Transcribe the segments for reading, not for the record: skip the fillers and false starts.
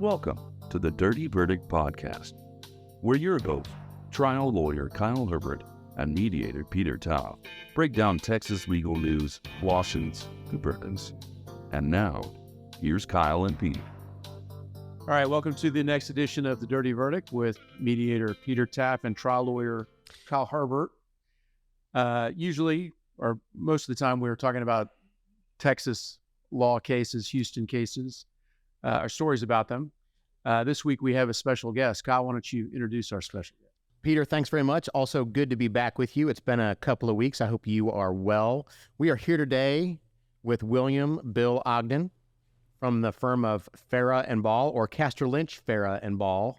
Welcome to the Dirty Verdict Podcast, where your host, trial lawyer Kyle Herbert and mediator Peter Taaffe break down Texas legal news, lawsuits, and verdicts. And now, here's Kyle and Pete. All right, welcome to the next edition of the Dirty Verdict with mediator Peter Taaffe and trial lawyer Kyle Herbert. Usually, or most of the time, we're talking about Texas law cases, Houston cases, our stories about them. This week, we have a special guest. Kyle, why don't you introduce our special guest? Peter, thanks very much. Also good to be back with you. It's been a couple of weeks. I hope you are well. We are here today with Bill Ogden from the firm of Farrah and Ball, or Castor Lynch Farrah and Ball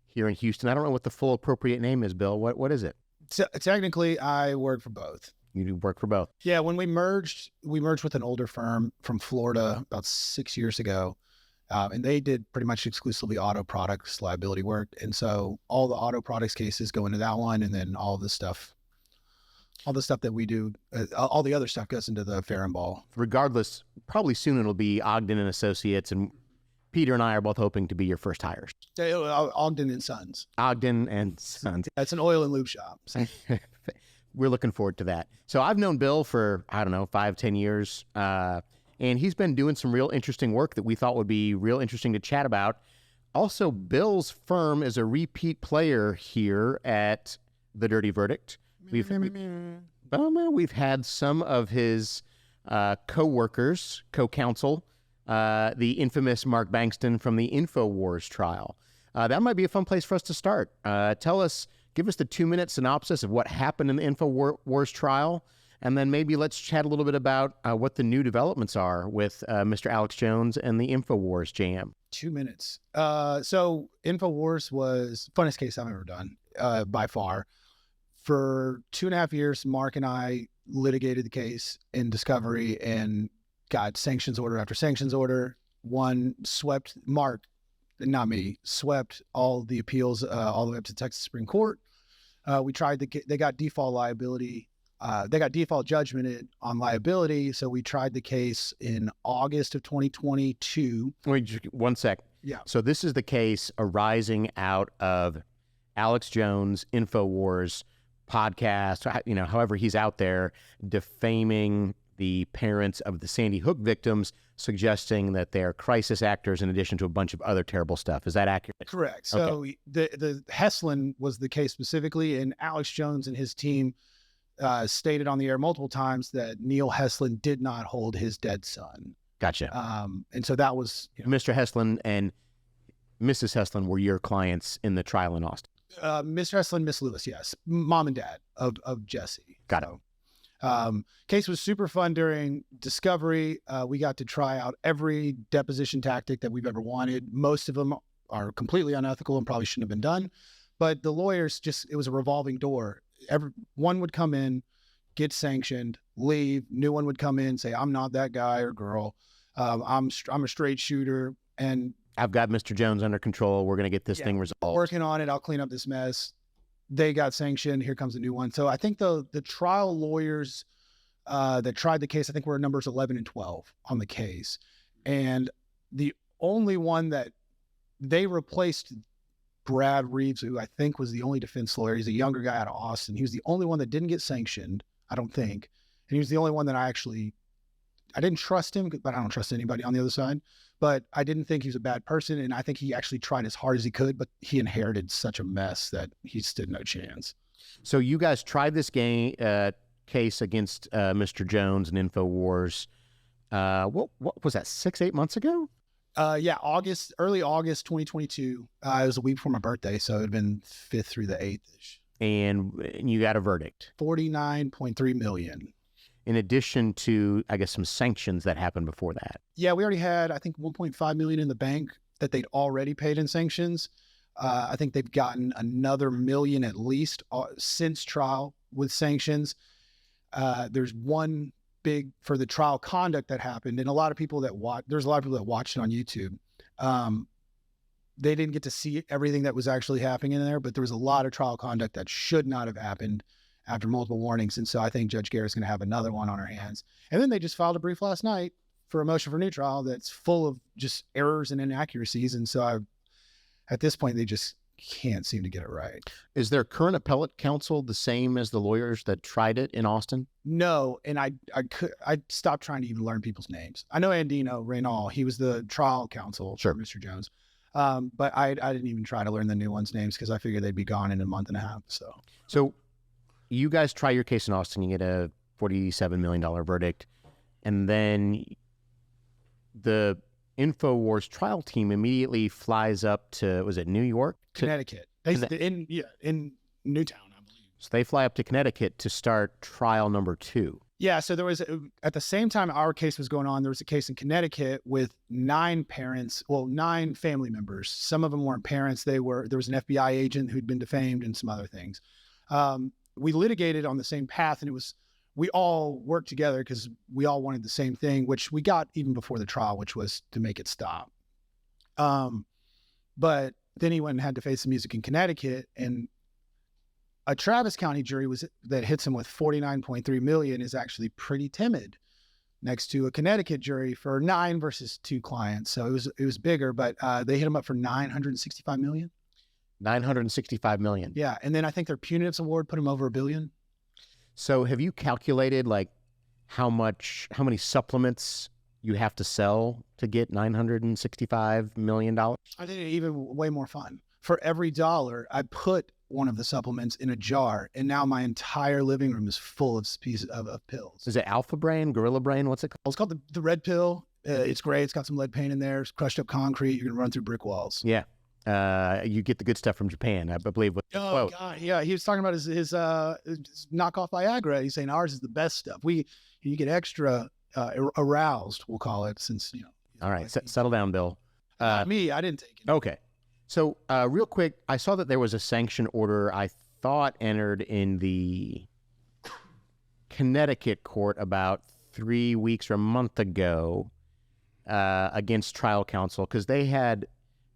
here in Houston. I don't know what the full appropriate name is, Bill. What is it? So, technically, I work for both. You do work for both. Yeah, when we merged with an older firm from Florida about 6 years ago, and they did pretty much exclusively auto products liability work. And so all the auto products cases go into that one, and then all the stuff that we do, all the other stuff goes into the Farrah and Ball. Regardless, probably soon it'll be Ogden and Associates, and Peter and I are both hoping to be your first hires. Ogden and Sons. Ogden and Sons. That's an oil and lube shop. We're looking forward to that. So I've known Bill for, 5-10 years, and he's been doing some real interesting work that we thought would be real interesting to chat about. Also, Bill's firm is a repeat player here at the Dirty Verdict. We've had some of his co-workers, co-counsel, the infamous Mark Bankston from the Infowars trial. That might be a fun place for us to start. Give us the 2-minute synopsis of what happened in the Infowars trial, and then maybe let's chat a little bit about what the new developments are with Mr. Alex Jones and the Infowars jam. 2 minutes. So Infowars was the funnest case I've ever done, by far. For 2.5 years, Mark and I litigated the case in discovery and got sanctions order after sanctions order. Mark, not me, swept all the appeals all the way up to Texas Supreme Court. They got default liability. They got default judgment on liability. So we tried the case in August of 2022. Wait, just 1 sec. Yeah. So this is the case arising out of Alex Jones, Infowars podcast, however he's out there defaming the parents of the Sandy Hook victims, suggesting that they're crisis actors in addition to a bunch of other terrible stuff. Is that accurate? Correct. So okay. The Heslin was the case specifically, and Alex Jones and his team stated on the air multiple times that Neil Heslin did not hold his dead son. Gotcha. And so that was... Mr. Heslin and Mrs. Heslin were your clients in the trial in Austin. Mr. Heslin, Miss Lewis, yes. Mom and dad of Jesse. Got it. Case was super fun during discovery. We got to try out every deposition tactic that we've ever wanted. Most of them are completely unethical and probably shouldn't have been done. But the lawyers it was a revolving door. One would come in, get sanctioned, leave. New one would come in, say, I'm not that guy or girl. I'm a straight shooter. And I've got Mr. Jones under control. We're going to get this thing resolved. Working on it. I'll clean up this mess. They got sanctioned. Here comes a new one. So I think the trial lawyers that tried the case, I think were numbers 11 and 12 on the case. And the only one that they replaced Brad Reeves, who I think was the only defense lawyer. He's a younger guy out of Austin. He was the only one that didn't get sanctioned, I don't think. And he was the only one that I didn't trust him, but I don't trust anybody on the other side. But I didn't think he was a bad person, and I think he actually tried as hard as he could, but he inherited such a mess that he stood no chance. So you guys tried this case against Mr. Jones and Infowars. What was that, 6-8 months ago? Yeah, early August 2022. It was a week before my birthday, so it had been 5th through the 8th-ish. And you got a verdict. $49.3 million. In addition to, I guess, some sanctions that happened before that. Yeah, we already had, I think, $1.5 million in the bank that they'd already paid in sanctions. I think they've gotten another $1 million at least since trial with sanctions. There's one big for the trial conduct that happened, and there's a lot of people that watched it on YouTube. They didn't get to see everything that was actually happening in there, but there was a lot of trial conduct that should not have happened after multiple warnings. And so I think Judge Garrett's going to have another one on her hands. And then they just filed a brief last night for a motion for new trial that's full of just errors and inaccuracies. And so at this point, they just can't seem to get it right. Is their current appellate counsel the same as the lawyers that tried it in Austin? No, and I stopped trying to even learn people's names. I know Andino Reynal, he was the trial counsel Sure. for Mr. Jones. But I didn't even try to learn the new ones' names because I figured they'd be gone in a month and a half. So you guys try your case in Austin, you get a $47 million verdict, and then the Infowars trial team immediately flies up to, was it New York? Connecticut. In Newtown, I believe. So they fly up to Connecticut to start trial number 2. Yeah, so there was, at the same time our case was going on, there was a case in Connecticut with 9 family members. Some of them weren't parents. There was an FBI agent who'd been defamed and some other things. We litigated on the same path, and we all worked together because we all wanted the same thing, which we got even before the trial, which was to make it stop. But then he went and had to face the music in Connecticut, and a Travis County jury that hits him with $49.3 million is actually pretty timid next to a Connecticut jury for 9 versus 2 clients. So it was bigger, but they hit him up for $965 million. $965 million. Yeah. And then I think their punitives award put him over $1 billion. So have you calculated like how many supplements you have to sell to get $965 million? I think it's even way more fun. For every dollar, I put one of the supplements in a jar, and now my entire living room is full of pieces of pills. Is it Alpha Brain, Gorilla Brain? What's it called? It's called the red pill. It's great. It's got some lead paint in there. It's crushed up concrete. You're going to run through brick walls. Yeah. You get the good stuff from Japan, I believe. Oh, God. Yeah. He was talking about his knockoff Viagra. He's saying ours is the best stuff. You get extra aroused, we'll call it, since, All right. Settle down, Bill. Me, I didn't take it. Okay. So real quick, I saw that there was a sanction order, I thought, entered in the Connecticut court about 3 weeks or a month ago against trial counsel because they had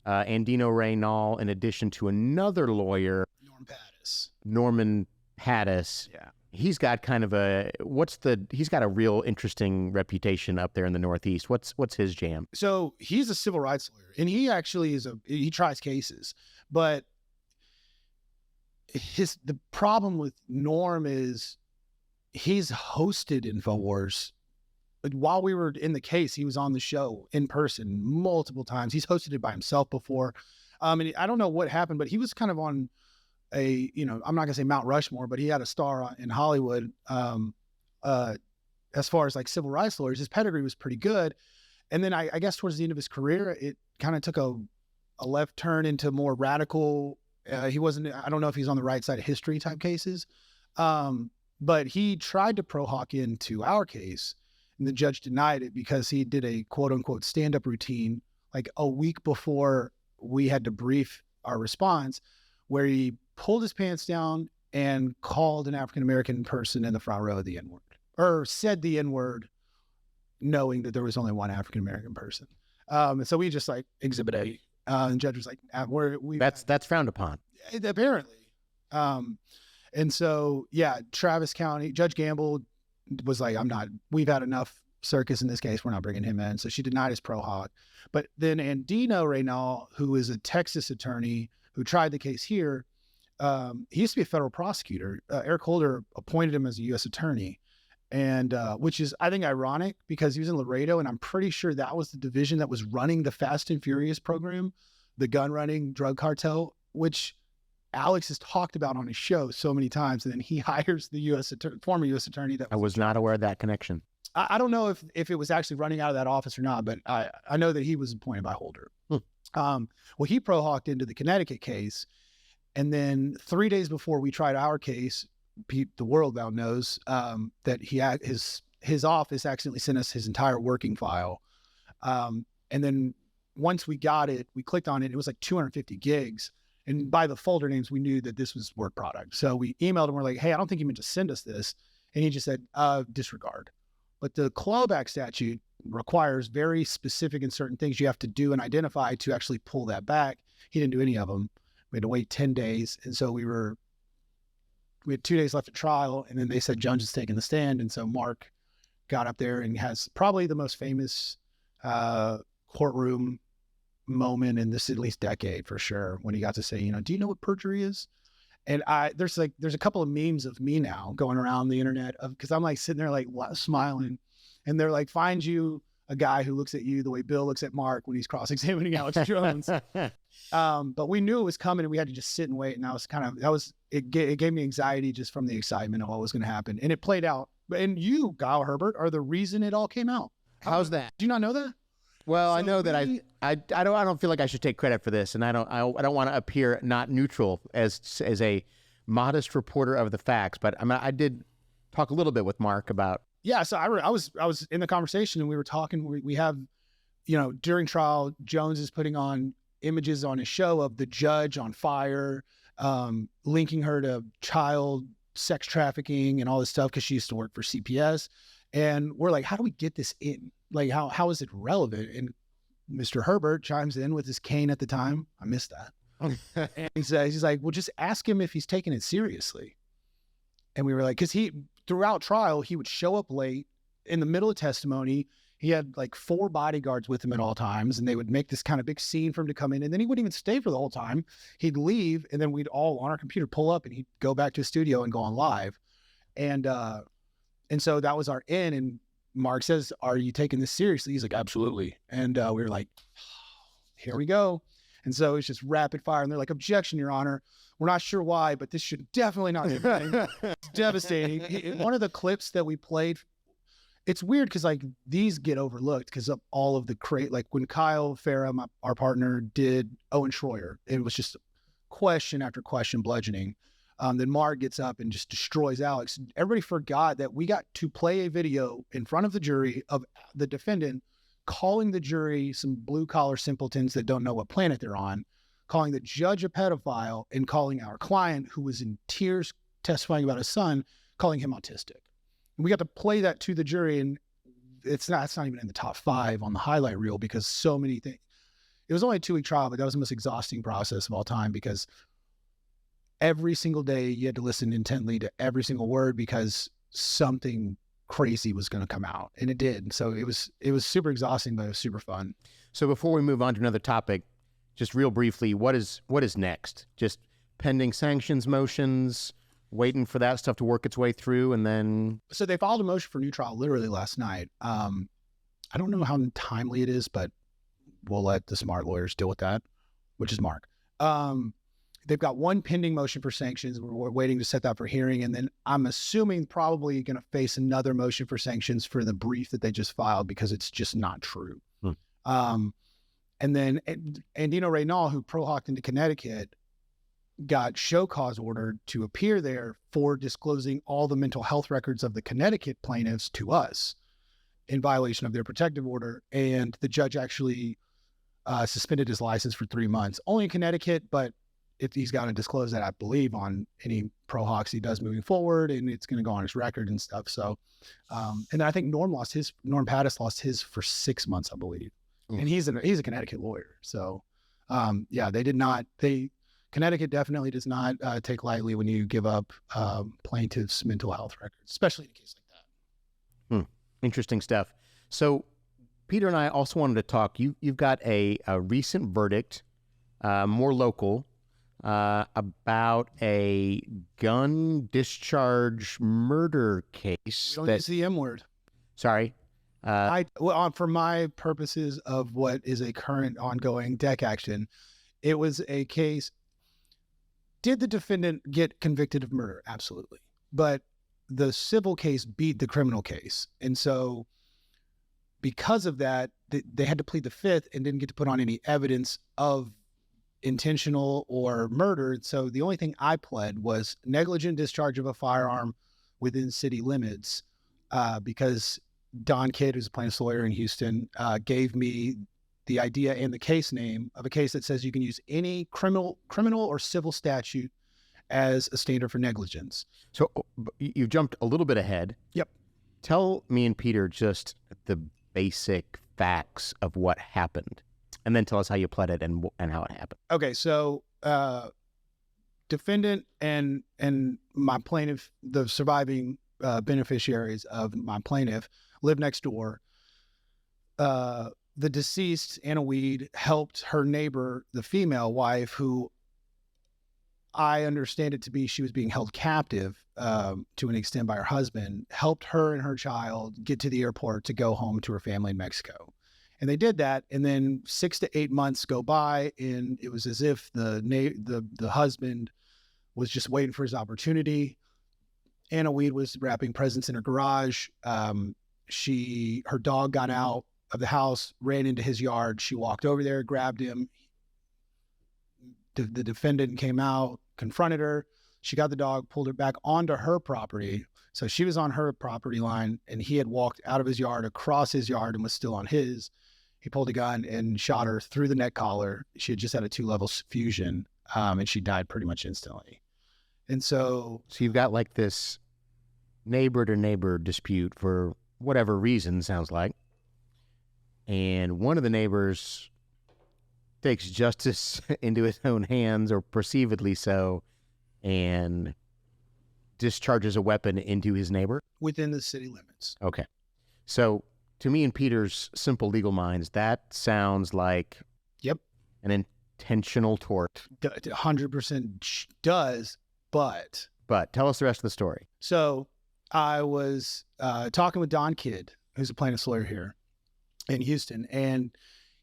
Andino Reynal in addition to another lawyer, Norman Pattis. Yeah. He's got kind of he's got a real interesting reputation up there in the Northeast. What's his jam? So he's a civil rights lawyer, and he actually he tries cases, but the problem with Norm is he's hosted Infowars. While we were in the case, he was on the show in person multiple times. He's hosted it by himself before. And I don't know what happened, but he was kind of on I'm not gonna say Mount Rushmore, but he had a star in Hollywood. As far as like civil rights lawyers, his pedigree was pretty good. And then I guess towards the end of his career, it kind of took a left turn into more radical. I don't know if he's on the right side of history type cases. But he tried to pro hoc into our case, and the judge denied it because he did a quote unquote stand-up routine like a week before we had to brief our response, where he pulled his pants down and called an African-American person in the front row the N-word, or said the N-word, knowing that there was only one African-American person. And so we just like exhibit A. And the judge was like, that's frowned upon. Apparently. And so, yeah, Travis County, Judge Gamble was like, we've had enough circus in this case. We're not bringing him in. So she denied his pro hoc. But then Andino Reynal, who is a Texas attorney who tried the case here, he used to be a federal prosecutor. Eric Holder appointed him as a U.S. attorney, and which is, I think, ironic because he was in Laredo, and I'm pretty sure that was the division that was running the Fast and Furious program, the gun running drug cartel, which Alex has talked about on his show so many times. And then he hires the former U.S. attorney. I was not aware of that connection. I don't know if it was actually running out of that office or not, but I know that he was appointed by Holder. Well, he pro hocked into the Connecticut case. And then 3 days before we tried our case, the world now knows that his office accidentally sent us his entire working file. And then once we got it, we clicked on it. It was like 250 gigs. And by the folder names, we knew that this was work product. So we emailed him. We're like, hey, I don't think you meant to send us this. And he just said, disregard. But the clawback statute requires very specific and certain things you have to do and identify to actually pull that back. He didn't do any of them. We had to wait 10 days. And so we had 2 days left at trial. And then they said Jones is taking the stand. And so Mark got up there and has probably the most famous courtroom moment in this at least decade for sure, when he got to say, do you know what perjury is? And there's a couple of memes of me now going around the internet because I'm like sitting there like smiling, and they're like, find you a guy who looks at you the way Bill looks at Mark when he's cross-examining Alex Jones. But we knew it was coming, and we had to just sit and wait. And it gave me anxiety just from the excitement of what was going to happen. And it played out. And you, Kyle Herbert, are the reason it all came out. How's that? Do you not know that? Well, so I know that I don't feel like I should take credit for this, and I don't want to appear not neutral as a modest reporter of the facts. But I did talk a little bit with Mark about. Yeah, so I was in the conversation, and we were talking. We have, during trial, Jones is putting on images on his show of the judge on fire, linking her to child sex trafficking and all this stuff because she used to work for CPS. And we're like, how do we get this in? Like, how is it relevant? And Mr. Herbert chimes in with his cane at the time. I missed that. And he's like, well, just ask him if he's taking it seriously. And we were like, because throughout trial, he would show up late in the middle of testimony. He had like 4 bodyguards with him at all times, and they would make this kind of big scene for him to come in. And then he wouldn't even stay for the whole time. He'd leave, and then we'd all on our computer pull up, and he'd go back to his studio and go on live. And so that was our in. And Mark says, are you taking this seriously? He's like, absolutely. And we were like, here we go. And so it's just rapid fire. And they're like, objection, Your Honor. We're not sure why, but this should definitely not be happening. It's devastating. One of the clips that we played, it's weird because like these get overlooked because of all of the like when Kyle Farrah, our partner, did Owen Schroyer, it was just question after question bludgeoning. Then Mark gets up and just destroys Alex. Everybody forgot that we got to play a video in front of the jury of the defendant calling the jury some blue-collar simpletons that don't know what planet they're on, calling the judge a pedophile, and calling our client, who was in tears testifying about his son, calling him autistic. And we got to play that to the jury, and it's not even in the top 5 on the highlight reel because so many things. It was only a 2-week trial, but that was the most exhausting process of all time because every single day you had to listen intently to every single word because something crazy was going to come out, and it did. So it was super exhausting, but it was super fun. So before we move on to another topic, just real briefly, what is next? Just pending sanctions motions, waiting for that stuff to work its way through, and then. So they filed a motion for new trial literally last night. I don't know how timely it is, but we'll let the smart lawyers deal with that, which is Mark. They've got one pending motion for sanctions. We're waiting to set that for hearing. And then I'm assuming probably going to face another motion for sanctions for the brief that they just filed because it's just not true. And then Andino Reynal, who pro-hawked into Connecticut, got show cause ordered to appear there for disclosing all the mental health records of the Connecticut plaintiffs to us in violation of their protective order. And the judge actually suspended his license for 3 months, only in Connecticut, but if he's got to disclose that, I believe, on any pro-hawks he does moving forward, and it's going to go on his record and stuff. So, and I think Norm Pattis lost his for 6 months, I believe. Ooh. And he's a Connecticut lawyer. So, yeah, Connecticut definitely does not take lightly when you give up plaintiffs' mental health records, especially in a case like that. Interesting stuff. So Peter and I also wanted to talk. You've got a recent verdict, more local, about a gun discharge murder case. We don't use the M word. Sorry. For my purposes of what is a current ongoing deck action, it was a case. Did the defendant get convicted of murder? Absolutely. But the civil case beat the criminal case. And so because of that, they had to plead the 5th and didn't get to put on any evidence of intentional or murder. So the only thing I pled was negligent discharge of a firearm within city limits, because Don Kidd, who's a plaintiff's lawyer in Houston, gave me the idea and the case name of a case that says you can use any criminal or civil statute as a standard for negligence. So you jumped a little bit ahead. Yep. Tell me and Peter just the basic facts of what happened, and then tell us how you pled it and how it happened. Okay, so defendant and my plaintiff, the surviving beneficiaries of my plaintiff, lived next door. The deceased, Anna Weed, helped her neighbor, the female wife, who I understand it to be she was being held captive to an extent by her husband, helped her and her child get to the airport to go home to her family in Mexico. And they did that. And then 6 to 8 months go by, and it was as if the husband was just waiting for his opportunity. Anna Weed was wrapping presents in her garage. Her dog got out of the house, ran into his yard. She walked over there, grabbed him. The defendant came out, confronted her. She got the dog, pulled her back onto her property. So she was on her property line, and he had walked out of his yard, across his yard, and was still on his. He pulled a gun and shot her through the neck collar. She had just had a 2-level fusion, and she died pretty much instantly. And so you've got like this neighbor to neighbor dispute for whatever reason, sounds like. And one of the neighbors takes justice into his own hands, or perceivedly so, and discharges a weapon into his neighbor? Within the city limits. Okay. So to me and Peter's simple legal minds, that sounds like an intentional tort. 100% does, but tell us the rest of the story. So I was talking with Don Kidd, who's a plaintiff's lawyer here in Houston, and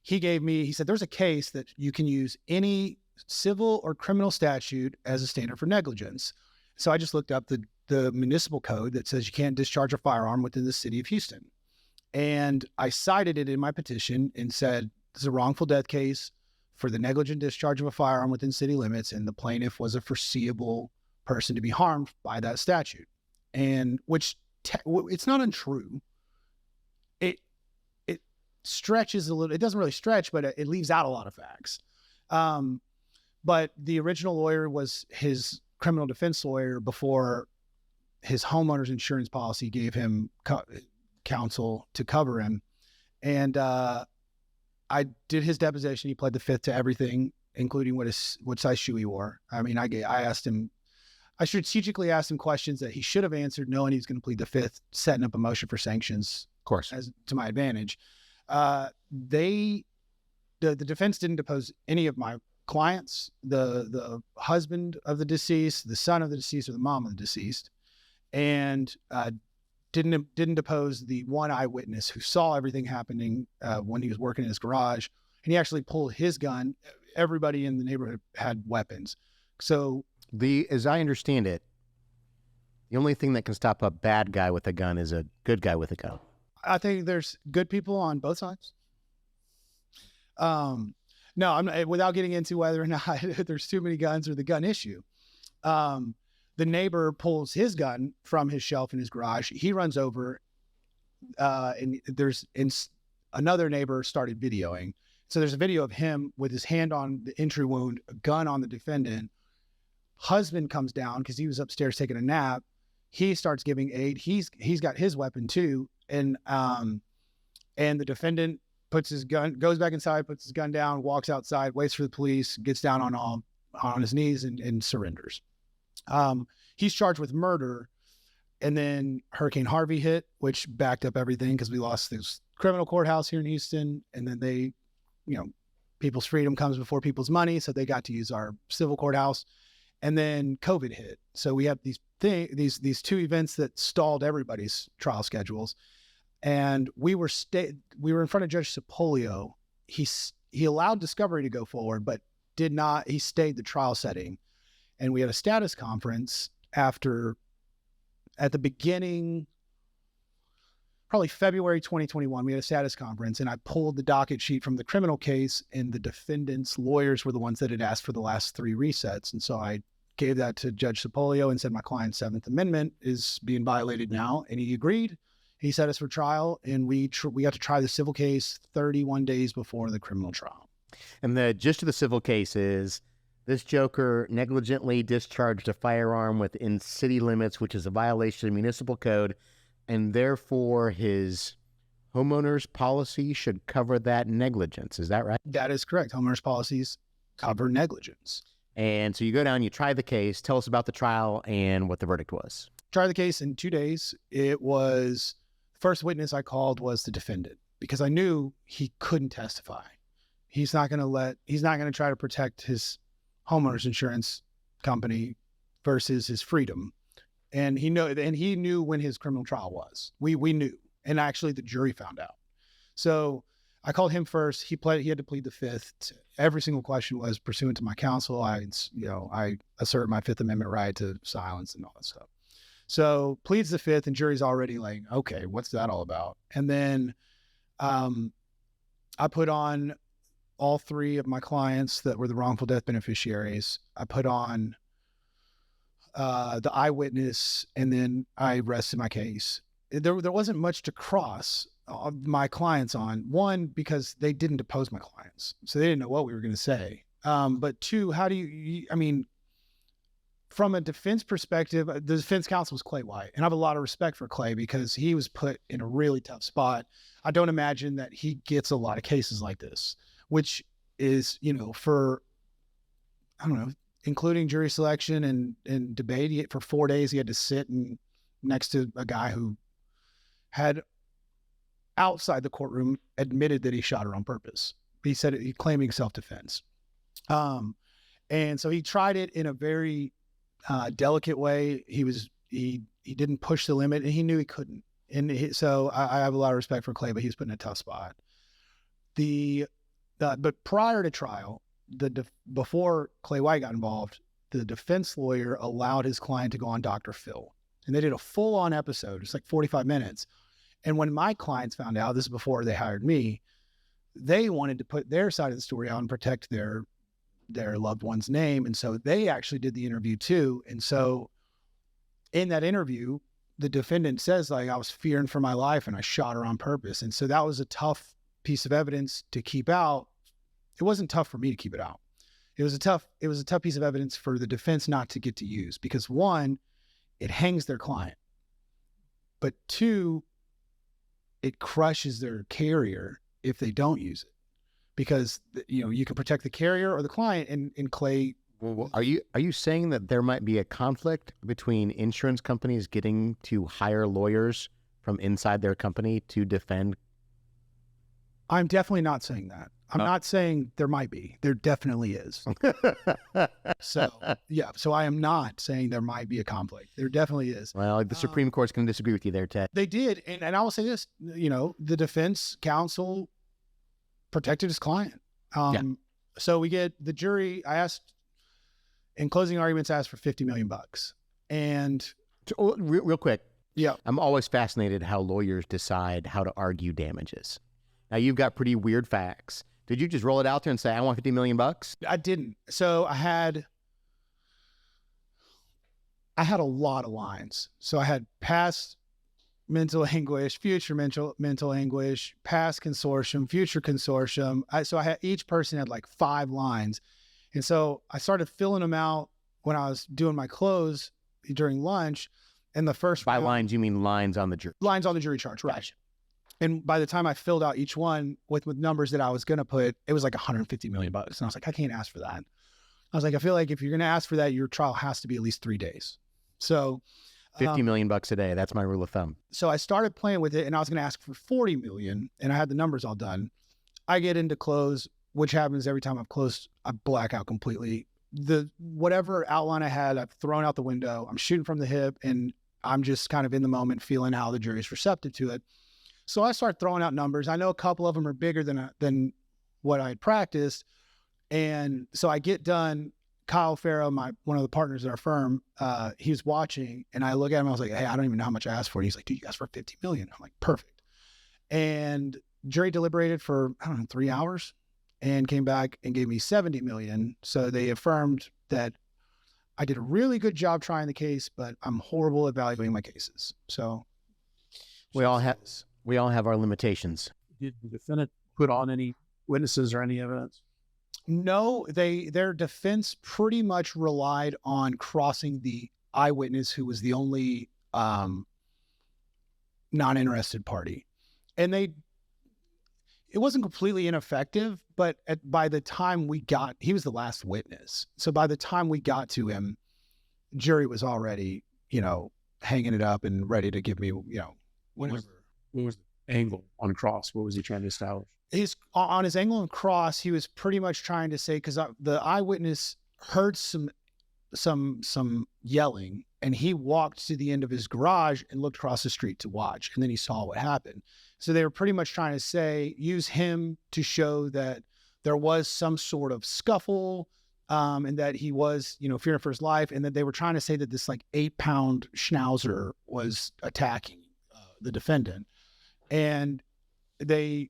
he said, there's a case that you can use any civil or criminal statute as a standard for negligence. So I just looked up the municipal code that says you can't discharge a firearm within the city of Houston. And I cited it in my petition and said, this is a wrongful death case for the negligent discharge of a firearm within city limits, and the plaintiff was a foreseeable person to be harmed by that statute. And which it's not untrue. It stretches a little. It doesn't really stretch, but it leaves out a lot of facts. But the original lawyer was his criminal defense lawyer before his homeowner's insurance policy gave him counsel to cover him. And I did his deposition. He pled the fifth to everything, including what size shoe he wore. I mean, I asked him, I strategically asked him questions that he should have answered, knowing he was going to plead the fifth, setting up a motion for sanctions, of course, to my advantage. The defense didn't depose any of my clients, the husband of the deceased, the son of the deceased, or the mom of the deceased, and didn't depose the one eyewitness who saw everything happening when he was working in his garage. And he actually pulled his gun. Everybody in the neighborhood had weapons. So as I understand it, the only thing that can stop a bad guy with a gun is a good guy with a gun. I think there's good people on both sides. No, I'm not, without getting into whether or not there's too many guns or the gun issue. The neighbor pulls his gun from his shelf in his garage. He runs over, and another neighbor started videoing. So there's a video of him with his hand on the entry wound, a gun on the defendant. Husband comes down because he was upstairs taking a nap. He starts giving aid. He's got his weapon too, and the defendant goes back inside, puts his gun down, walks outside, waits for the police, gets down on his knees and surrenders. He's charged with murder, and then Hurricane Harvey hit, which backed up everything because we lost this criminal courthouse here in Houston, and then people's freedom comes before people's money, so they got to use our civil courthouse. And then COVID hit, so we had these two events that stalled everybody's trial schedules. And we were in front of Judge Cipollio. He allowed discovery to go forward, but did not. He stayed the trial setting, and we had a status conference at the beginning, probably February 2021. We had a status conference, and I pulled the docket sheet from the criminal case, and the defendant's lawyers were the ones that had asked for the last 3 resets, and so I gave that to Judge Cipollio and said my client's 7th Amendment is being violated now, and he agreed. He set us for trial, and we got to try the civil case 31 days before the criminal trial. And the gist of the civil case is this joker negligently discharged a firearm within city limits, which is a violation of municipal code, and therefore his homeowner's policy should cover that negligence. Is that right? That is correct. Homeowner's policies cover negligence. And so you go down, you try the case. Tell us about the trial and what the verdict was. Tried the case in 2 days. It was first witness I called was the defendant because I knew he couldn't testify. He's not going to try to protect his homeowner's insurance company versus his freedom. And he knew when his criminal trial was. We knew. And actually the jury found out. So I called him first. He had to plead the fifth. Every single question was pursuant to my counsel. I assert my Fifth Amendment right to silence and all that stuff. So pleads the fifth, and jury's already like, okay, what's that all about? And then I put on all three of my clients that were the wrongful death beneficiaries. I put on the eyewitness, and then I rested my case. There wasn't much to cross my clients on. One, because they didn't depose my clients, so they didn't know what we were going to say. But two, how do you, I mean, from a defense perspective, the defense counsel was Clay White, and I have a lot of respect for Clay because he was put in a really tough spot. I don't imagine that he gets a lot of cases like this, which is, for, I don't know, including jury selection and debate. For 4 days, he had to sit next to a guy who had, outside the courtroom, admitted that he shot her on purpose. He said he claiming self-defense. And so he tried it in a very delicate way. He didn't push the limit, and he knew he couldn't. And so I have a lot of respect for Clay, but he was put in a tough spot. But prior to trial, before Clay White got involved, the defense lawyer allowed his client to go on Dr. Phil, and they did a full-on episode. It's like 45 minutes. And when my clients found out, this is before they hired me, they wanted to put their side of the story out and protect their loved one's name. And so they actually did the interview too. And so in that interview, the defendant says, like, I was fearing for my life and I shot her on purpose. And so that was a tough piece of evidence to keep out. It wasn't tough for me to keep it out. It was a tough piece of evidence for the defense not to get to use, because one, it hangs their client, but two, it crushes their carrier if they don't use it, because you can protect the carrier or the client. And Clay, well, are you saying that there might be a conflict between insurance companies getting to hire lawyers from inside their company to defend? I'm definitely not saying that. I'm not saying there might be. There definitely is. So I am not saying there might be a conflict. There definitely is. Well, the Supreme Court's going to disagree with you there, Ted. They did. And I will say this, the defense counsel protected his client. So we get the jury. I asked, in closing arguments, asked for $50 million. And real quick. Yeah. I'm always fascinated how lawyers decide how to argue damages. Now, you've got pretty weird facts. Did you just roll it out there and say, I want $50 million? I didn't. So I had a lot of lines. So I had past mental anguish, future mental anguish, past consortium, future consortium. So I had, each person had like 5 lines. And so I started filling them out when I was doing my close during lunch. And the first by lines, you mean lines on the jury? Lines on the jury charge, right? Gotcha. And by the time I filled out each one with numbers that I was going to put, it was like $150 million. And I was like, I can't ask for that. I was like, I feel like if you're going to ask for that, your trial has to be at least 3 days. So $50 million a day. That's my rule of thumb. So I started playing with it, and I was going to ask for $40 million, and I had the numbers all done. I get into close, which happens every time I've closed, I black out completely. Whatever outline I had, I've thrown out the window. I'm shooting from the hip, and I'm just kind of in the moment, feeling how the jury's receptive to it. So I start throwing out numbers. I know a couple of them are bigger than what I had practiced. And so I get done. Kyle Farrah, one of the partners at our firm, he was watching, and I look at him. I was like, hey, I don't even know how much I asked for. And he's like, dude, you asked for $50 million. I'm like, perfect. And jury deliberated for, 3 hours and came back and gave me $70 million. So they affirmed that I did a really good job trying the case, but I'm horrible at evaluating my cases. So we all have our limitations. Did the defendant put on any witnesses or any evidence? No, their defense pretty much relied on crossing the eyewitness, who was the only non-interested party. And it wasn't completely ineffective, but by the time he was the last witness. So by the time we got to him, jury was already, hanging it up and ready to give me, whatever. What was the angle on cross? What was he trying to establish? On his angle and cross, he was pretty much trying to say, because the eyewitness heard some yelling, and he walked to the end of his garage and looked across the street to watch, and then he saw what happened. So they were pretty much trying to say, use him to show that there was some sort of scuffle, and that he was, fearing for his life, and that they were trying to say that this like 8-pound schnauzer was attacking the defendant. And they,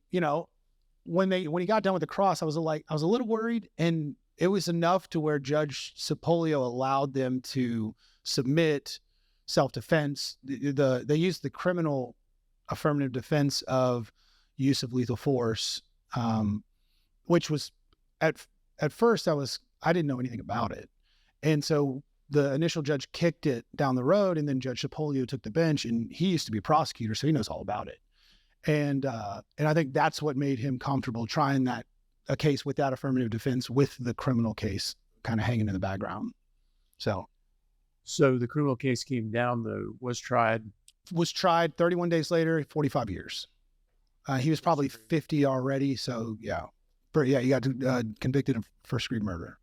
when he got done with the cross, I was a little worried, and it was enough to where Judge Cipollio allowed them to submit self-defense. They used the criminal affirmative defense of use of lethal force, which was at first I didn't know anything about it. And so the initial judge kicked it down the road, and then Judge Cipollio took the bench, and he used to be a prosecutor, so he knows all about it. And I think that's what made him comfortable trying a case with that affirmative defense with the criminal case kind of hanging in the background. So the criminal case came down, was tried 31 days later, 45 years. He was probably 50 already. So yeah. But yeah, he got convicted of first-degree murder.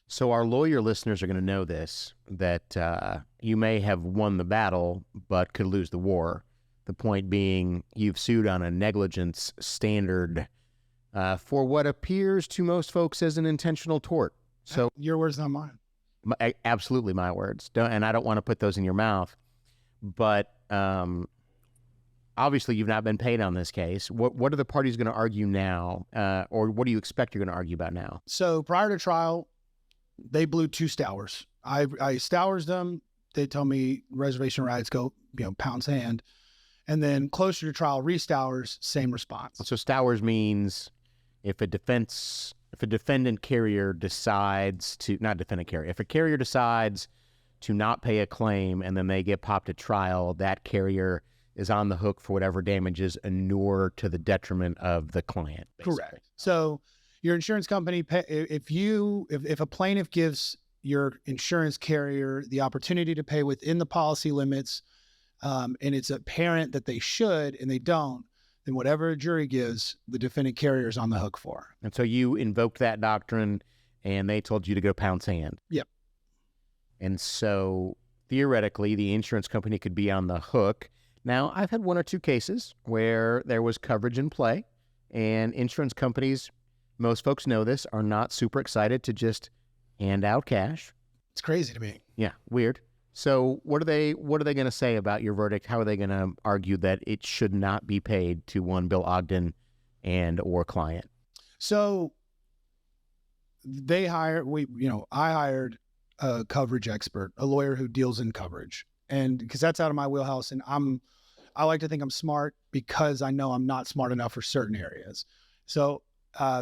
So our lawyer listeners are going to know this, that you may have won the battle, but could lose the war. The point being, you've sued on a negligence standard for what appears to most folks as an intentional tort. So your words, not mine. Absolutely my words. And I don't want to put those in your mouth. But obviously, you've not been paid on this case. What are the parties going to argue now, or what do you expect you're going to argue about now? So prior to trial, they blew 2 Stowers. I Stowers them. They told me reservation rights go, pound sand. And then closer to trial, re-Stowers, same response. So Stowers means if a defendant carrier decides to, not defendant carrier, if a carrier decides to not pay a claim and then they get popped at trial, that carrier is on the hook for whatever damages inure to the detriment of the client. Basically. Correct. So your insurance company, if a plaintiff gives your insurance carrier the opportunity to pay within the policy limits, and it's apparent that they should and they don't, then whatever a jury gives, the defendant carrier is on the hook for. And so you invoked that doctrine, and they told you to go pound sand. Yep. And so theoretically, the insurance company could be on the hook. Now, I've had 1 or 2 cases where there was coverage in play, and insurance companies, most folks know this, are not super excited to just hand out cash. It's crazy to me. Yeah, weird. So what are they going to say about your verdict? How are they going to argue that it should not be paid to one Bill Ogden and or client? So I hired a coverage expert, a lawyer who deals in coverage, and because that's out of my wheelhouse, and I like to think I'm smart because I know I'm not smart enough for certain areas. So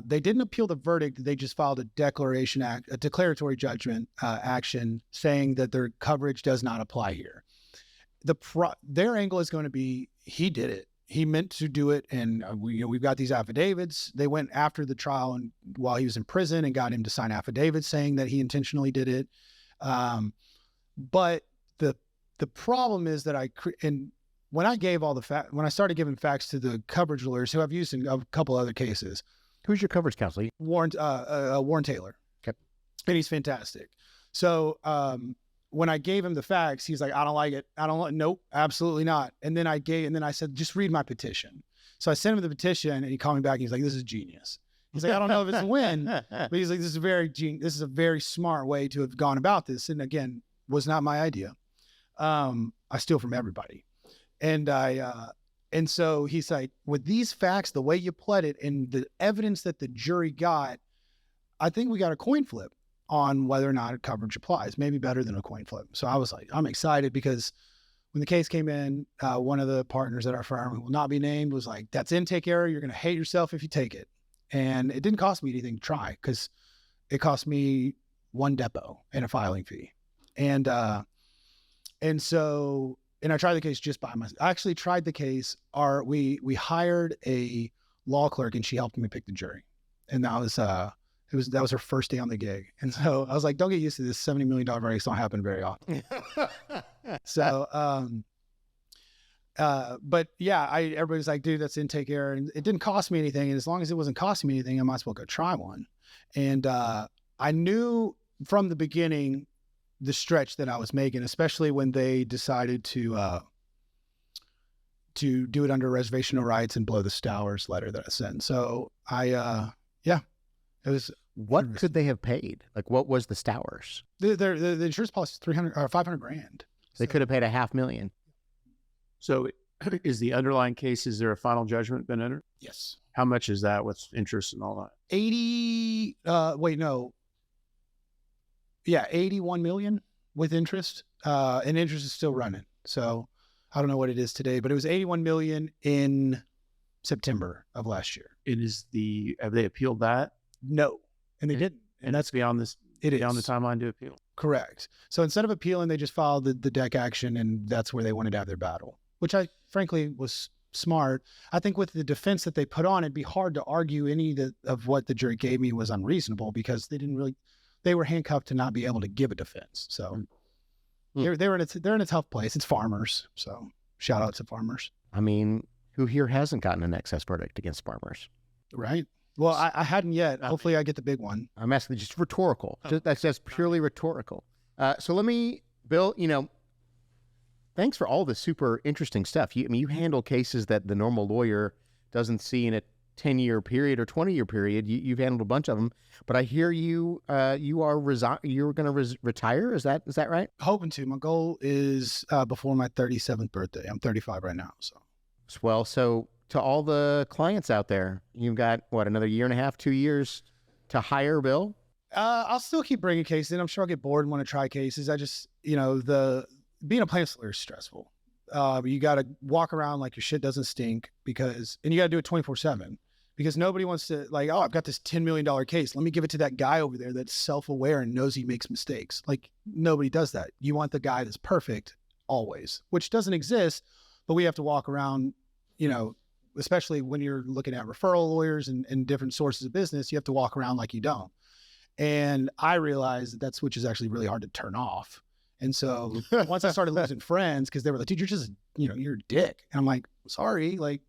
they didn't appeal the verdict. They just filed a declaratory judgment action saying that their coverage does not apply here. Their angle is going to be, he did it. He meant to do it. And we've got these affidavits. They went after the trial and while he was in prison and got him to sign affidavits saying that he intentionally did it. But the problem is that when I gave all the when I started giving facts to the coverage lawyers who I've used in a couple other cases. Who's your coverage counsel? Warren Taylor. Okay. And he's fantastic. So when I gave him the facts, he's like, I don't like it. Nope, absolutely not. And then I said, just read my petition. So I sent him the petition and he called me back and he's like, this is genius. He's like, I don't know if it's a win, but he's like, this is a very smart way to have gone about this. And again, was not my idea. I steal from everybody. And so he's like, with these facts, the way you pled it and the evidence that the jury got, I think we got a coin flip on whether or not coverage applies, maybe better than a coin flip. So I was like, I'm excited because when the case came in, one of the partners at our firm, who will not be named, was like, that's intake error. You're going to hate yourself if you take it. And it didn't cost me anything to try because it cost me 1 depot and a filing fee. And I tried the case just by myself. I actually tried the case. We hired a law clerk and she helped me pick the jury. And that was her first day on the gig. And so I was like, don't get used to this. $70 million verdicts don't happen very often. So But yeah, everybody's like, dude, that's intake error. And it didn't cost me anything. And as long as it wasn't costing me anything, I might as well go try one. And I knew from the beginning the stretch that I was making, especially when they decided to do it under reservation of rights and blow the Stowers letter that I sent. So it was. What could they have paid? Like, what was the Stowers? The insurance policy is 300 or 500 grand. They could have paid $500,000. So is the underlying case, is there a final judgment been entered? Yes. How much is that with interest and all that? 81 million with interest. And interest is still running. So I don't know what it is today, but it was 81 million in September of last year. Have they appealed that? No. And they didn't. And that's beyond this. It is beyond the timeline to appeal. Correct. So instead of appealing, they just filed the deck action, and that's where they wanted to have their battle, which I frankly was smart. I think with the defense that they put on, it'd be hard to argue any of what the jury gave me was unreasonable because they were handcuffed to not be able to give a defense. So they're in a tough place. It's farmers. So shout out to farmers. I mean, who here hasn't gotten an excess verdict against farmers? Right. Well, I hadn't yet. Hopefully I get the big one. I'm asking just rhetorical. That's just purely rhetorical. So let me, Bill, thanks for all the super interesting stuff. You handle cases that the normal lawyer doesn't see in a 10-year period or 20-year period. You've handled a bunch of them, but I hear you're going to retire. Is that right? Hoping to. My goal is before my 37th birthday. I'm 35 right now. Well, so to all the clients out there, you've got another year and a half, 2 years to hire Bill? I'll still keep bringing cases in. I'm sure I'll get bored and want to try cases. I just, being a plaintiff's lawyer is stressful. You got to walk around like your shit doesn't stink and you got to do it 24/7 because nobody wants to I've got this $10 million case. Let me give it to that guy over there that's self-aware and knows he makes mistakes. Like nobody does that. You want the guy that's perfect always, which doesn't exist, but we have to walk around, especially when you're looking at referral lawyers and different sources of business, you have to walk around like you don't. And I realized that switch is actually really hard to turn off. And so once I started losing friends, because they were like, dude, you're just, you're a dick. And I'm like, sorry, I'm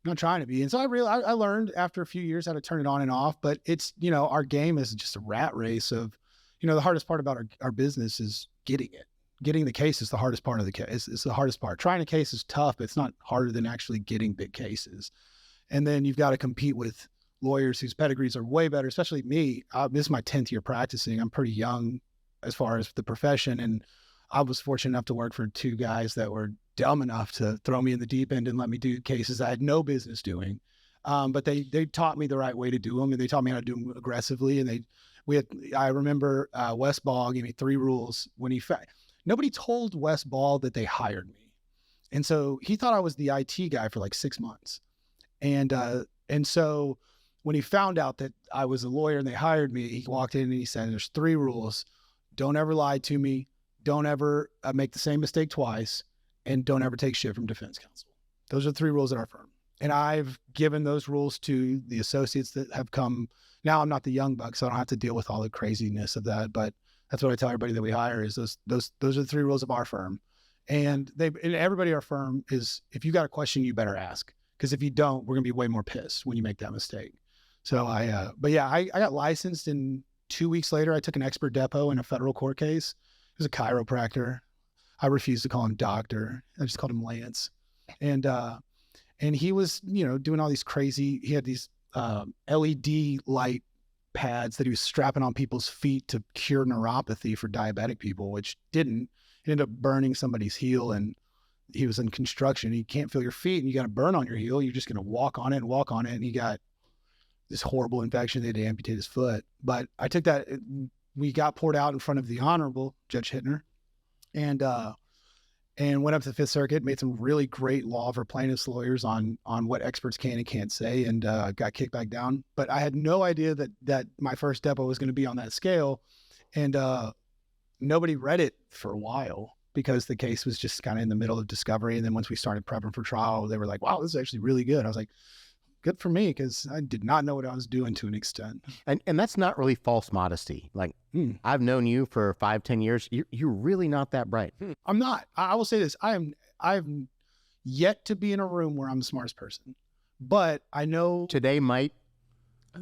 not trying to be. And so I learned after a few years how to turn it on and off, but it's, our game is just a rat race of, the hardest part about our business is getting it. Getting the case is the hardest part of the case. It's the hardest part. Trying a case is tough, but it's not harder than actually getting big cases. And then you've got to compete with lawyers whose pedigrees are way better, especially me. This is my 10th year practicing. I'm pretty young as far as the profession. And I was fortunate enough to work for two guys that were dumb enough to throw me in the deep end and let me do cases I had no business doing. But they taught me the right way to do them, and they taught me how to do them aggressively. And I remember Wes Ball gave me 3 rules when nobody told Wes Ball that they hired me. And so he thought I was the IT guy for 6 months. And so when he found out that I was a lawyer and they hired me, he walked in and he said, there's 3 rules. Don't ever lie to me. Don't ever make the same mistake twice. And don't ever take shit from defense counsel. Those are the 3 rules at our firm. And I've given those rules to the associates that have come. Now I'm not the young buck, so I don't have to deal with all the craziness of that. But that's what I tell everybody that we hire is those are the 3 rules of our firm. And everybody at our firm is, if you got a question, you better ask. Because if you don't, we're going to be way more pissed when you make that mistake. So I got licensed, and 2 weeks later, I took an expert depo in a federal court case. He was a chiropractor. I refused to call him doctor. I just called him Lance. And he was, doing all these crazy, he had these LED light pads that he was strapping on people's feet to cure neuropathy for diabetic people, which didn't. It ended up burning somebody's heel, and he was in construction. You can't feel your feet and you got a burn on your heel. You're just going to walk on it. And he got this horrible infection. They had to amputate his foot. But I took that, we got poured out in front of the Honorable Judge Hittner, and went up to the 5th Circuit, made some really great law for plaintiffs' lawyers on what experts can and can't say, and got kicked back down. But I had no idea that my first depo was going to be on that scale. And nobody read it for a while because the case was just kind of in the middle of discovery. And then once we started prepping for trial, they were like, wow, this is actually really good. I was like, good for me, because I did not know what I was doing to an extent. And that's not really false modesty. I've known you for 5-10 years. You're really not that bright. I'm not. I will say this. I'm yet to be in a room where I'm the smartest person. But I know Today might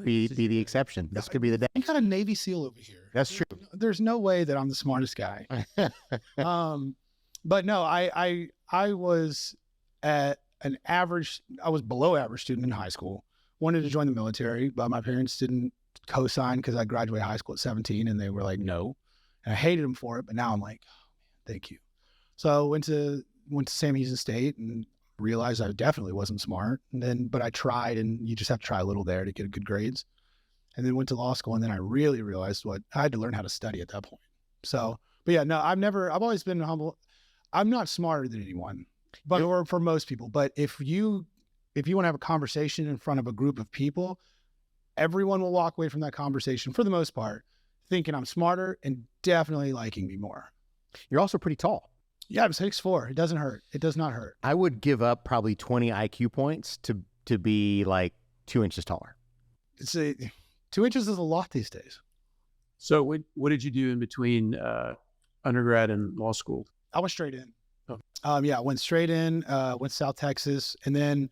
be the exception. This could be the day. I got a Navy SEAL over here. That's true. There's no way that I'm the smartest guy. But no, I was at an average, I was below average student in high school, wanted to join the military, but my parents didn't co-sign because I graduated high school at 17 and they were like, no. And I hated them for it, but now I'm like, oh, thank you. So I went to Sam Houston State and realized I definitely wasn't smart. But I tried, and you just have to try a little there to get good grades. And then went to law school, and then I really realized I had to learn how to study at that point. So, but yeah, no, I've always been humble. I'm not smarter than anyone, or for most people. But if you want to have a conversation in front of a group of people, everyone will walk away from that conversation for the most part thinking I'm smarter and definitely liking me more. You're also pretty tall. Yeah, I'm 6'4". It doesn't hurt. It does not hurt. I would give up probably 20 IQ points to be like 2 inches taller. 2 inches is a lot these days. So what did you do in between undergrad and law school? I went straight in. Oh. I went straight in, went to South Texas, and then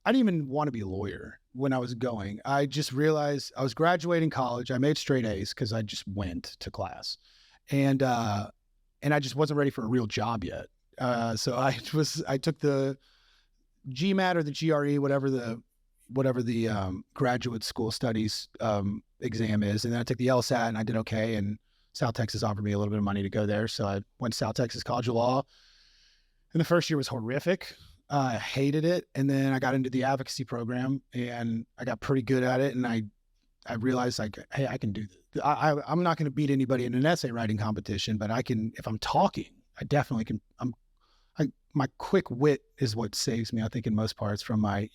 I didn't even want to be a lawyer when I was going. I just realized I was graduating college. I made straight A's because I just went to class, and I just wasn't ready for a real job yet. So I took the GMAT or the GRE, whatever the graduate school studies exam is, and then I took the LSAT and I did okay. And South Texas offered me a little bit of money to go there, so I went to South Texas College of Law. And the first year was horrific. I hated it. And then I got into the advocacy program and I got pretty good at it. And I realized like, hey, I can do this. I'm not going to beat anybody in an essay writing competition, but I can, if I'm talking, I definitely can. My quick wit is what saves me, I think, in most parts from my,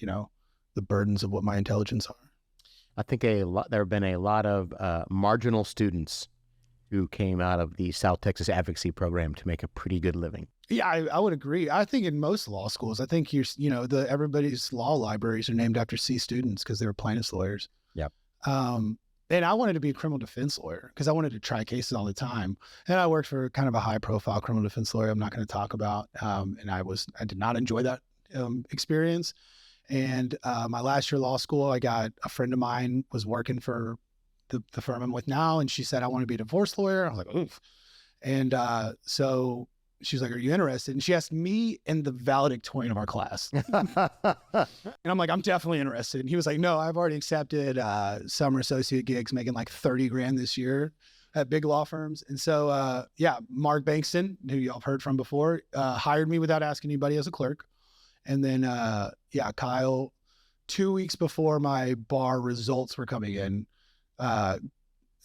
the burdens of what my intelligence are. I think there have been a lot of marginal students who came out of the South Texas advocacy program to make a pretty good living. Yeah, I would agree. I think in most law schools, I think everybody's law libraries are named after C students because they were plaintiffs lawyers. Yep. And I wanted to be a criminal defense lawyer because I wanted to try cases all the time. And I worked for kind of a high profile criminal defense lawyer I'm not going to talk about. And I did not enjoy that experience. And my last year of law school, I got a friend of mine was working for the firm I'm with now. And she said, I want to be a divorce lawyer. I was like, oof. And so she was like, are you interested? And she asked me and the valedictorian of our class. And I'm like, I'm definitely interested. And he was like, no, I've already accepted summer associate gigs making like 30 grand this year at big law firms. And so, Mark Bankston, who y'all have heard from before, hired me without asking anybody as a clerk. And then, Kyle, 2 weeks before my bar results were coming in,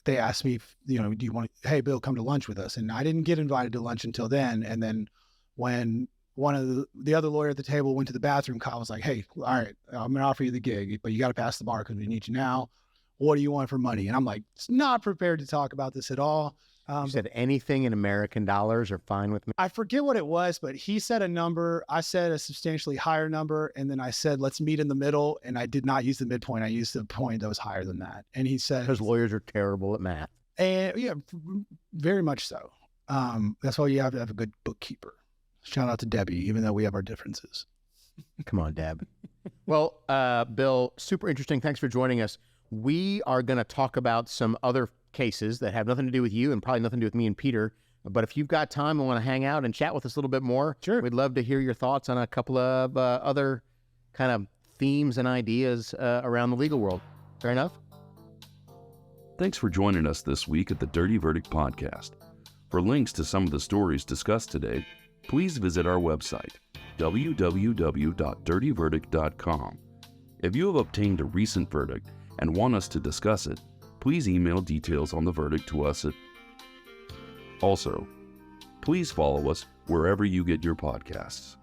they asked me, do you want to, hey, Bill, come to lunch with us? And I didn't get invited to lunch until then. And then when one of the other lawyer at the table went to the bathroom, Kyle was like, hey, all right, I'm going to offer you the gig, but you got to pass the bar because we need you now. What do you want for money? And I'm like, not prepared to talk about this at all. You said anything in American dollars are fine with me. I forget what it was, but he said a number. I said a substantially higher number. And then I said, let's meet in the middle. And I did not use the midpoint. I used the point that was higher than that. And he said, because lawyers are terrible at math. And yeah, very much so. That's why you have to have a good bookkeeper. Shout out to Debbie, even though we have our differences. Come on, Deb. Well, Bill, super interesting. Thanks for joining us. We are going to talk about some other cases that have nothing to do with you and probably nothing to do with me and Peter. But if you've got time and want to hang out and chat with us a little bit more, sure, we'd love to hear your thoughts on a couple of other kind of themes and ideas around the legal world. Fair enough? Thanks for joining us this week at the Dirty Verdict Podcast. For links to some of the stories discussed today, please visit our website, www.dirtyverdict.com. If you have obtained a recent verdict and want us to discuss it, please email details on the verdict to us Also, please follow us wherever you get your podcasts.